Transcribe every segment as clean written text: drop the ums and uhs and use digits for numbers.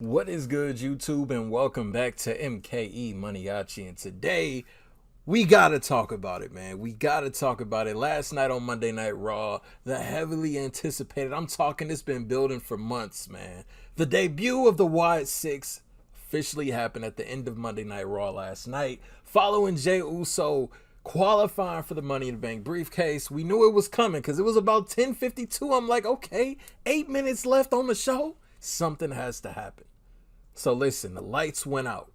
What is good, YouTube, and welcome back to MKE MANIACI. And today, we gotta talk about it, man. We gotta talk about it. Last night on Monday Night Raw, the heavily anticipated, I'm talking, it's been building for months, man. The debut of the Wyatt Sick6 officially happened at the end of Monday Night Raw last night, following Jey Uso qualifying for the Money in the Bank briefcase. We knew it was coming because it was about 10:52. I'm like, okay, 8 minutes left on the show. Something has to happen. So listen, the lights went out.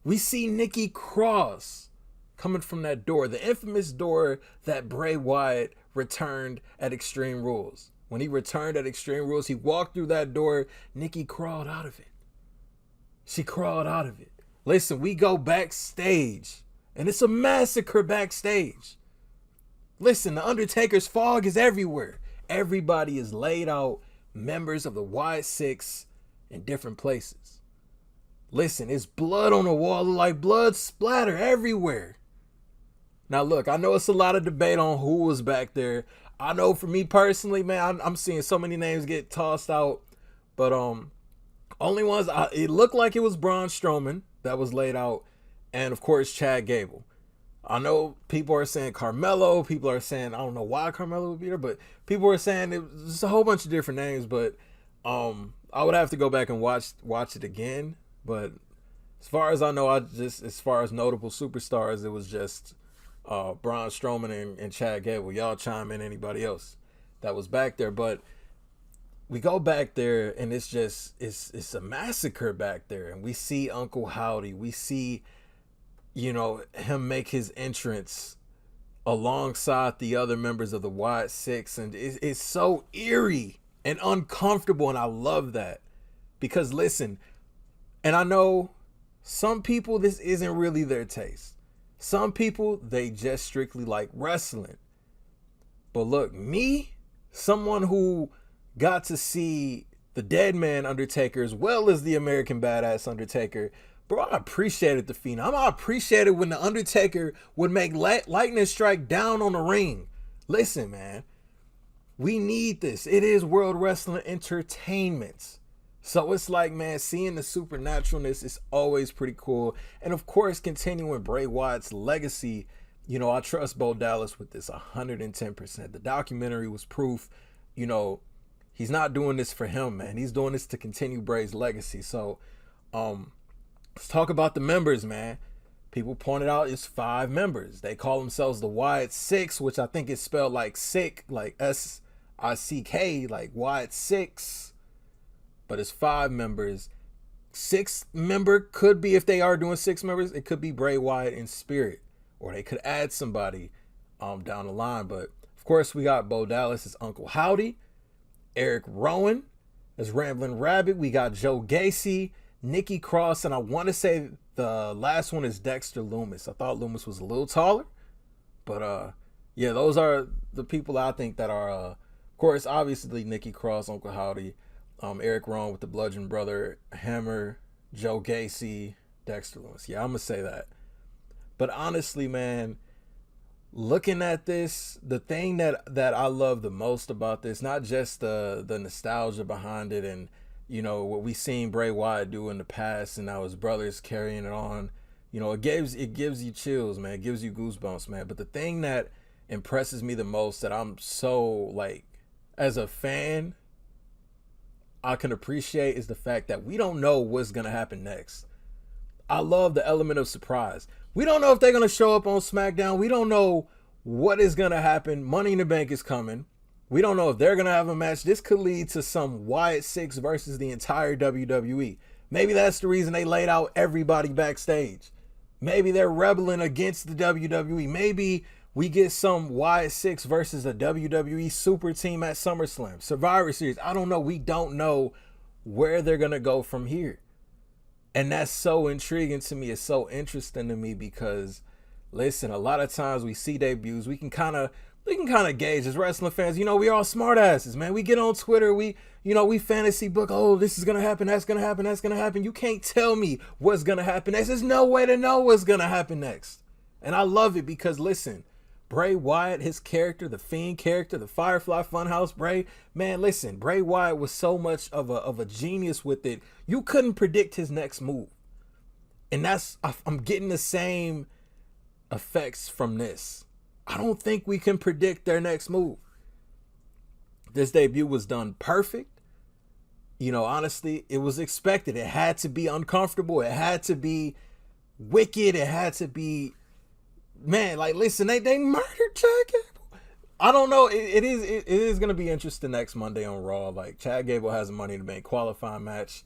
We see Nikki Cross coming from that door, the infamous door that Bray Wyatt returned at Extreme Rules. When he returned at Extreme Rules, he walked through that door. Nikki crawled out of it. She crawled out of it. Listen, we go backstage, and it's a massacre backstage. Listen, the Undertaker's fog is everywhere. Everybody is laid out, members of the Wyatt Sick6 in different places. Listen, it's blood on the wall, like blood splatter everywhere. Now look, I know it's a lot of debate on who was back there. I know for me personally, man, I'm seeing so many names get tossed out, but only ones it looked like it was Braun Strowman that was laid out, and of course Chad Gable. I know people are saying Carmelo, people are saying I don't know why Carmelo would be there, but people are saying it was just a whole bunch of different names, but I would have to go back and watch it again. But as far as I know, as far as notable superstars, it was just Braun Strowman and Chad Gable. Y'all chime in, anybody else that was back there. But we go back there, and it's a massacre back there. And we see Uncle Howdy. We see, him make his entrance alongside the other members of the Wyatt Sick6. And it's so eerie and uncomfortable, and I love that. Because listen, and I know some people, this isn't really their taste. Some people, they just strictly like wrestling. But look, me, someone who got to see the Dead Man Undertaker as well as the American Badass Undertaker, bro, I appreciated the Phenom. I appreciated when the Undertaker would make lightning strike down on the ring. Listen, man, we need this. It is World Wrestling Entertainment. So it's like, man, seeing the supernaturalness is always pretty cool. And of course, continuing Bray Wyatt's legacy, I trust Bo Dallas with this 110%. The documentary was proof, he's not doing this for him, man. He's doing this to continue Bray's legacy. So let's talk about the members, man. People pointed out it's 5 members. They call themselves the Wyatt Sick6, which I think is spelled like sick, like S-I-C-K, like Wyatt 6. But it's 5 members. 6th member could be, if they are doing 6 members, it could be Bray Wyatt in spirit. Or they could add somebody down the line. But of course, we got Bo Dallas as Uncle Howdy. Eric Rowan as Ramblin' Rabbit. We got Joe Gacy, Nikki Cross, and I want to say the last one is Dexter Lumis. I thought Lumis was a little taller. But yeah, those are the people I think that are, of course, obviously Nikki Cross, Uncle Howdy, Eric Rowan with the Bludgeon Brother, Hammer, Joe Gacy, Dexter Lumis. Yeah, I'm going to say that. But honestly, man, looking at this, the thing that I love the most about this, not just the nostalgia behind it and, what we seen Bray Wyatt do in the past and now his brother's carrying it on, it gives you chills, man. It gives you goosebumps, man. But the thing that impresses me the most, that I'm so, like, as a fan, I can appreciate, is the fact that we don't know what's going to happen next. I love the element of surprise. We don't know if they're going to show up on SmackDown. We don't know what is going to happen. Money in the Bank is coming. We don't know if they're going to have a match. This could lead to some Wyatt Sick6 versus the entire WWE. Maybe that's the reason they laid out everybody backstage. Maybe they're rebelling against the WWE. Maybe we get some Wyatt Sick6 versus a WWE super team at SummerSlam, Survivor Series. I don't know. We don't know where they're going to go from here. And that's so intriguing to me. It's so interesting to me because, listen, a lot of times we see debuts. We can kind of gauge as wrestling fans. We all smart asses, man. We get on Twitter. We fantasy book. Oh, this is going to happen. That's going to happen. That's going to happen. You can't tell me what's going to happen next. There's no way to know what's going to happen next. And I love it because, listen, Bray Wyatt, his character, the Fiend character, the Firefly Funhouse Bray, man, listen, Bray Wyatt was so much of a genius with it. You couldn't predict his next move. And I'm getting the same effects from this. I don't think we can predict their next move. This debut was done perfect. You know, honestly, it was expected. It had to be uncomfortable. It had to be wicked. It had to be, man, like, listen, they murdered Chad Gable. I don't know. It is going to be interesting next Monday on Raw. Like, Chad Gable has a Money to Bank qualifying match.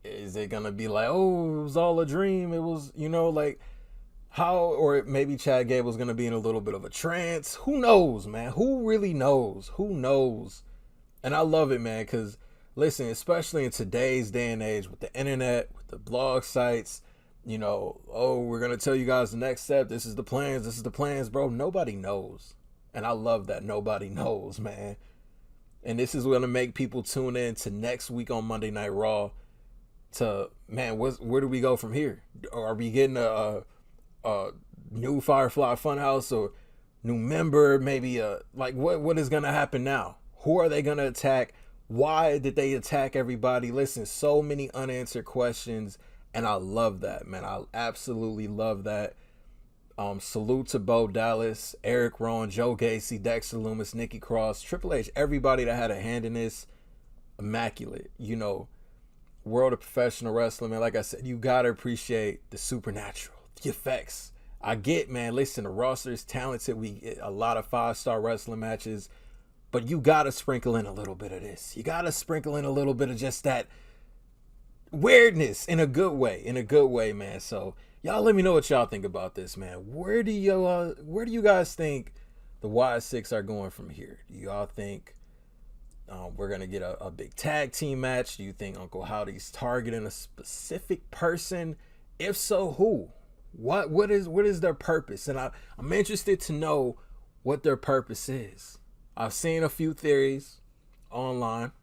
Is it going to be like, oh, it was all a dream? It was, you know, like, how, or maybe Chad Gable's going to be in a little bit of a trance. Who knows, man? Who really knows? Who knows? And I love it, man, because, listen, especially in today's day and age with the internet, with the blog sites, you know, oh, we're going to tell you guys the next step. This is the plans, bro. Nobody knows. And I love that nobody knows, man. And this is going to make people tune in to next week on Monday Night Raw to, man, where do we go from here? Are we getting a new Firefly Funhouse or new member? Maybe like what is going to happen now? Who are they going to attack? Why did they attack everybody? Listen, so many unanswered questions. And I love that, man. I absolutely love that. Salute to Bo Dallas, Eric Rowan, Joe Gacy, Dexter Lumis, Nikki Cross, Triple H, everybody that had a hand in this. Immaculate. You know, world of professional wrestling, man. Like I said, you got to appreciate the supernatural, the effects. I get, man, listen, the roster is talented. We get a lot of 5-star wrestling matches. But you got to sprinkle in a little bit of this. You got to sprinkle in a little bit of just that weirdness in a good way, man. So y'all let me know what y'all think about this, man. Where do you guys think the Wyatt Sick6 are going from here? Do y'all think we're going to get a big tag team match? Do you think Uncle Howdy's targeting a specific person? If so, who? What is their purpose? And I'm interested to know what their purpose is. I've seen a few theories online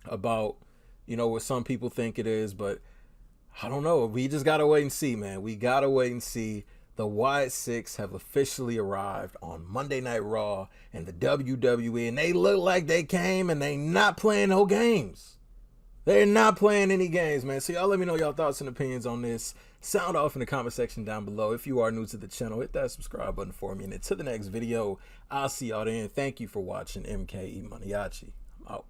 about, you know, what some people think it is, but I don't know. We just got to wait and see, man. We got to wait and see. The Wyatt Sick6 have officially arrived on Monday Night Raw and the WWE, and they look like they came and they not playing no games. They're not playing any games, man. So y'all let me know y'all thoughts and opinions on this. Sound off in the comment section down below. If you are new to the channel, hit that subscribe button for me. And until the next video, I'll see y'all then. Thank you for watching MKE Maniaci. I'm out.